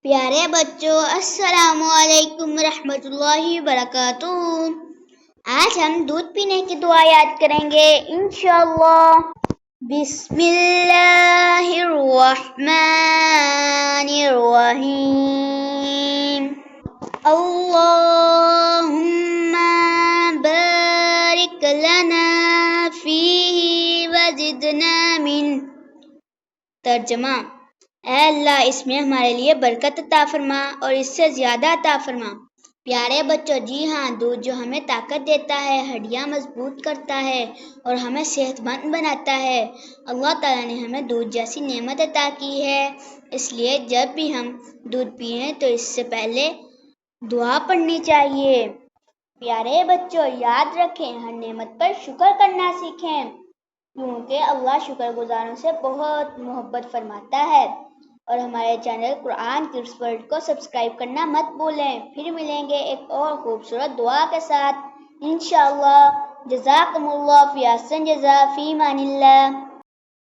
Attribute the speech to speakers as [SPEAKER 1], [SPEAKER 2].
[SPEAKER 1] پیارے بچوں، السلام علیکم ورحمۃ اللہ وبرکاتہ۔ آج ہم دودھ پینے کی دعا یاد کریں گے انشاءاللہ۔ بسم اللہ الرحمن الرحیم۔ اللہم بارک لنا فیہ وزدنا من۔ ترجمہ: اے اللہ، اس میں ہمارے لیے برکت عطا فرما اور اس سے زیادہ عطا فرما۔ پیارے بچوں، جی ہاں، دودھ جو ہمیں طاقت دیتا ہے، ہڈیاں مضبوط کرتا ہے اور ہمیں صحت مند بناتا ہے۔ اللہ تعالیٰ نے ہمیں دودھ جیسی نعمت عطا کی ہے، اس لیے جب بھی ہم دودھ پئیں تو اس سے پہلے دعا پڑھنی چاہیے۔ پیارے بچوں، یاد رکھیں، ہر نعمت پر شکر کرنا سیکھیں، کیونکہ اللہ شکر گزاروں سے بہت محبت فرماتا ہے۔ اور ہمارے چینل قرآن کڈس ورلڈ کو سبسکرائب کرنا مت بھولیں۔ پھر ملیں گے ایک اور خوبصورت دعا کے ساتھ انشاءاللہ۔ جزاکم اللہ فی احسن جزا، فی امان اللہ۔